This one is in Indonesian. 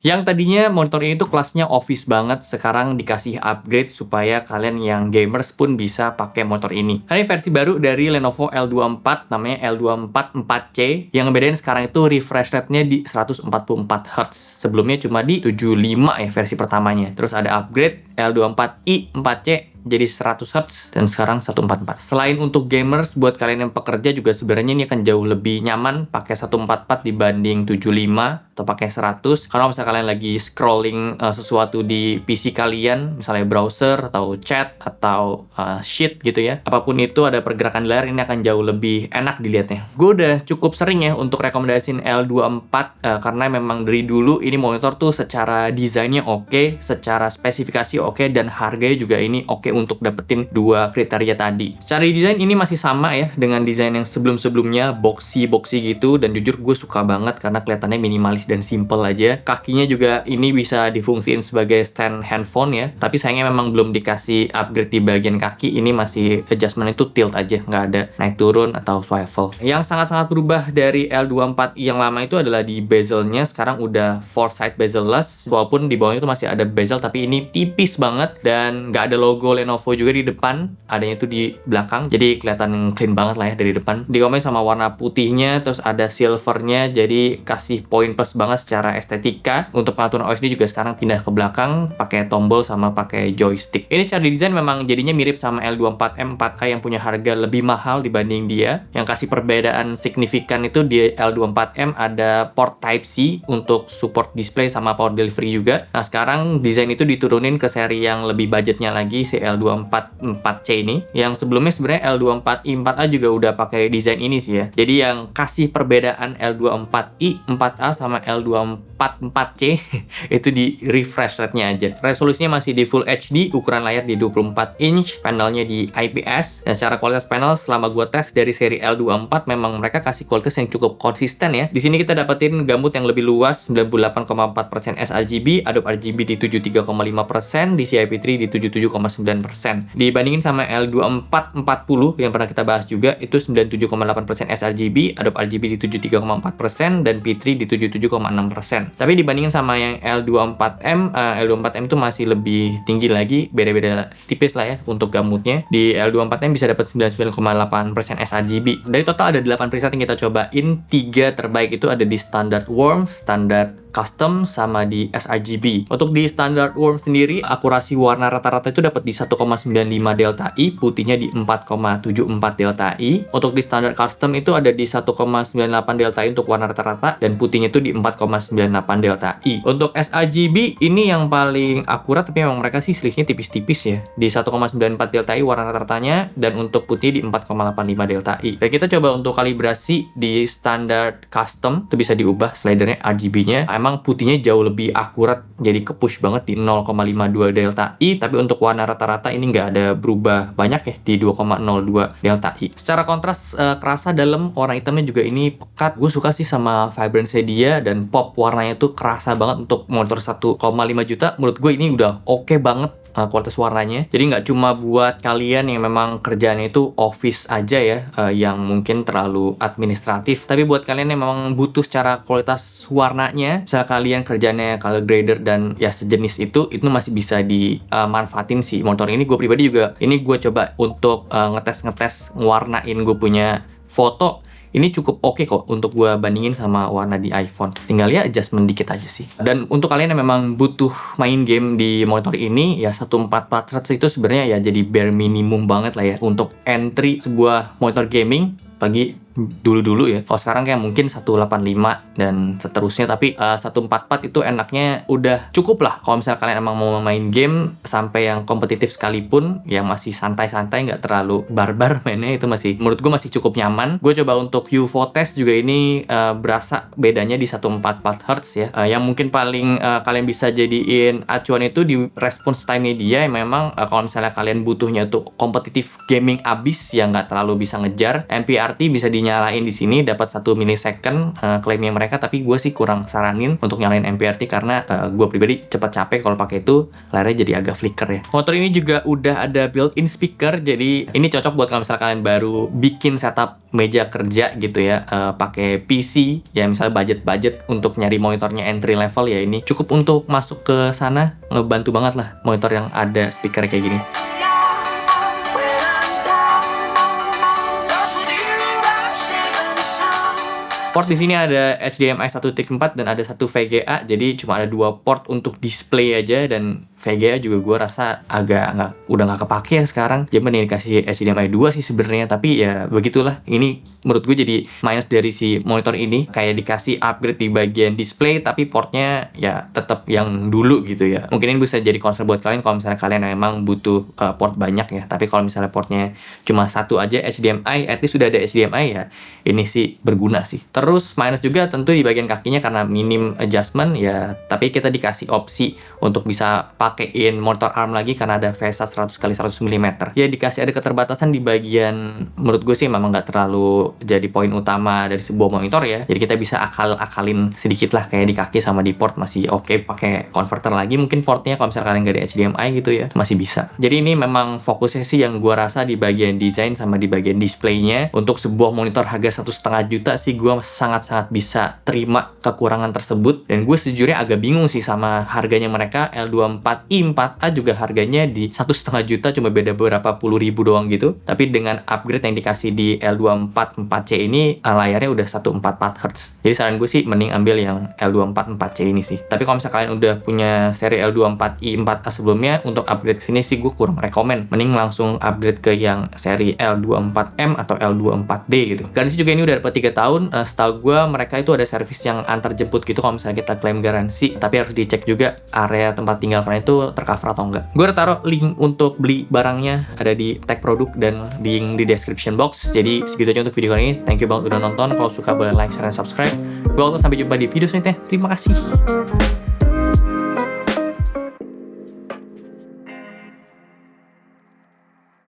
Yang tadinya monitor ini tuh kelasnya office banget, sekarang dikasih upgrade supaya kalian yang gamers pun bisa pakai monitor ini. Karena ini versi baru dari Lenovo L24, namanya L24 4C, yang ngebedain sekarang itu refresh rate-nya di 144 Hz. Sebelumnya cuma di 75 ya versi pertamanya. Terus ada upgrade L24i 4C jadi 100 Hz dan sekarang 144. Selain untuk gamers, buat kalian yang pekerja juga sebenarnya ini akan jauh lebih nyaman pakai 144 dibanding 75 atau pakai 100. Karena misalnya kalian lagi scrolling sesuatu di PC kalian, misalnya browser atau chat atau sheet gitu ya, apapun itu ada pergerakan di layar, ini akan jauh lebih enak dilihatnya. Gue udah cukup sering ya untuk rekomendasiin L24 karena memang dari dulu ini monitor tuh secara desainnya oke, secara spesifikasi oke, dan harganya juga ini oke untuk dapetin dua kriteria tadi. Secara desain ini masih sama ya dengan desain yang sebelum-sebelumnya, boxy gitu, dan jujur gue suka banget karena kelihatannya minimalis dan simple aja. Kakinya juga ini bisa difungsiin sebagai stand handphone ya, tapi sayangnya memang belum dikasih upgrade di bagian kaki. Ini masih adjustment itu tilt aja, nggak ada naik turun atau swivel. Yang sangat-sangat berubah dari L24i yang lama itu adalah di bezelnya, sekarang udah 4-side bezel-less, walaupun di bawahnya itu masih ada bezel tapi ini tipis banget dan nggak ada logo Lenovo juga di depan, adanya itu di belakang, jadi kelihatan clean banget lah ya dari depan. Dikomen sama warna putihnya, terus ada silvernya, jadi kasih poin plus banget secara estetika. Untuk pengaturan OSD juga sekarang pindah ke belakang, pakai tombol sama pakai joystick. Ini secara desain memang jadinya mirip sama L24M 4A yang punya harga lebih mahal dibanding dia. Yang kasih perbedaan signifikan itu di L24M ada port Type-C untuk support display sama power delivery juga. Nah sekarang desain itu diturunin ke seri yang lebih budgetnya lagi, si L24 4C ini. Yang sebelumnya sebenarnya L24i 4A juga udah pakai desain ini sih ya. Jadi yang kasih perbedaan L24i 4A sama L24 4C itu di refresh rate-nya aja. Resolusinya masih di Full HD, ukuran layar di 24 inch, panelnya di IPS. Dan secara kualitas panel selama gua tes dari seri L24 memang mereka kasih kualitas yang cukup konsisten ya. Di sini kita dapetin gamut yang lebih luas, 98,4% sRGB, Adobe RGB di 73,5%, DCI-P3 di 77,9%. Dibandingin sama L24 40 yang pernah kita bahas juga, itu 97,8% sRGB, Adobe RGB di 73,4%, dan P3 di 77,6%. Tapi dibandingin sama yang L24M, L24M itu masih lebih tinggi lagi, beda-beda tipis lah ya untuk gamutnya. Di L24M bisa dapat 99,8% sRGB. Dari total ada 8 preset yang kita cobain, 3 terbaik itu ada di standar warm, standar custom, sama di sRGB. Untuk di standard warm sendiri, akurasi warna rata-rata itu dapat di 1,95 delta I, putihnya di 4,74 delta I. Untuk di standard custom itu ada di 1,98 delta I untuk warna rata-rata, dan putihnya itu di 4,98 delta I. Untuk sRGB ini yang paling akurat, tapi memang mereka sih selisihnya tipis-tipis ya. Di 1,94 delta I warna rata-ratanya, dan untuk putih di 4,85 delta I. Dan kita coba untuk kalibrasi di standard custom, itu bisa diubah slidernya RGB-nya. Emang putihnya jauh lebih akurat, jadi ke-push banget di 0,52 delta I, tapi untuk warna rata-rata ini nggak ada berubah banyak ya, di 2,02 delta I. Secara kontras kerasa dalam, warna hitamnya juga ini pekat. Gue suka sih sama vibrancy dia, dan pop warnanya tuh kerasa banget untuk monitor 1,5 juta. Menurut gue ini udah oke banget kualitas warnanya. Jadi nggak cuma buat kalian yang memang kerjaannya itu office aja ya, yang mungkin terlalu administratif, tapi buat kalian yang memang butuh secara kualitas warnanya, misalnya kalian kerjanya color grader dan ya sejenis itu masih bisa dimanfaatin si monitor ini. Gue pribadi juga, ini gue coba untuk ngetes ngewarnain gue punya foto. Ini cukup oke kok untuk gue bandingin sama warna di iPhone. Tinggal ya adjustment dikit aja sih. Dan untuk kalian yang memang butuh main game di monitor ini, ya 144 Hz itu sebenarnya ya jadi bare minimum banget lah ya untuk entry sebuah monitor gaming bagi dulu-dulu ya. Kalau sekarang kayak mungkin 185 dan seterusnya, tapi 144 itu enaknya udah cukup lah kalau misalnya kalian emang mau main game sampai yang kompetitif sekalipun, yang masih santai-santai, nggak terlalu barbar mainnya, itu masih menurut gue masih cukup nyaman. Gue coba untuk UFO test juga ini berasa bedanya di 144 Hz ya. Yang mungkin paling kalian bisa jadiin acuan itu di response time dia, yang memang kalau misalnya kalian butuhnya tuh kompetitif gaming abis yang nggak terlalu bisa ngejar, MPRT bisa di dinyalain di sini dapat 1 milisecond klaimnya mereka, tapi gue sih kurang saranin untuk nyalain MPRT karena gue pribadi cepat capek kalau pakai itu, layarnya jadi agak flicker ya. Motor ini juga udah ada built-in speaker, jadi ini cocok buat kalau misalnya kalian baru bikin setup meja kerja gitu ya, pakai PC ya, misalnya budget untuk nyari monitornya entry level ya, ini cukup untuk masuk ke sana, ngebantu banget lah monitor yang ada speaker kayak gini. Port di sini ada HDMI 1.4 dan ada 1 VGA, jadi cuma ada 2 port untuk display aja, dan VGA juga gue rasa udah nggak kepake ya sekarang. Jadi mending dikasih HDMI 2 sih sebenarnya, tapi ya begitulah. Ini menurut gue jadi minus dari si monitor ini, kayak dikasih upgrade di bagian display tapi portnya ya tetap yang dulu gitu ya. Mungkin ini bisa jadi concern buat kalian kalau misalnya kalian memang butuh port banyak ya, tapi kalau misalnya portnya cuma 1 aja HDMI, at least sudah ada HDMI ya, ini sih berguna sih. Terus minus juga tentu di bagian kakinya karena minim adjustment ya, tapi kita dikasih opsi untuk bisa pakein monitor arm lagi karena ada VESA 100x100 mm. Ya dikasih ada keterbatasan di bagian, menurut gue sih memang nggak terlalu jadi poin utama dari sebuah monitor ya. Jadi kita bisa akalin sedikit lah, kayak di kaki sama di port masih oke pakai converter lagi mungkin portnya kalau misalnya kalian nggak ada HDMI gitu ya, masih bisa. Jadi ini memang fokusnya sih yang gue rasa di bagian desain sama di bagian displaynya. Untuk sebuah monitor harga 1,5 juta sih gue sangat-sangat bisa terima kekurangan tersebut, dan gue sejujurnya agak bingung sih sama harganya mereka. L24i4A juga harganya di 1,5 juta, cuma beda berapa puluh ribu doang gitu, tapi dengan upgrade yang dikasih di L24-4C ini layarnya udah 144Hz. Jadi saran gue sih mending ambil yang L24-4C ini sih. Tapi kalau misalnya kalian udah punya seri L24i4A sebelumnya, untuk upgrade ke sini sih gue kurang rekomen, mending langsung upgrade ke yang seri L24M atau L24D gitu. Garansi juga ini udah dapat 3 tahun. Setahu gue mereka itu ada servis yang antar jemput gitu kalau misalnya kita klaim garansi, tapi harus dicek juga area tempat tinggal kalian itu tercover atau enggak. Gue udah taruh link untuk beli barangnya ada di tag produk dan link di description box. Jadi segitu aja untuk video kali ini. Thank you banget udah nonton. Kalau suka boleh like, share, dan subscribe. Gue sampai jumpa di video selanjutnya. Terima kasih.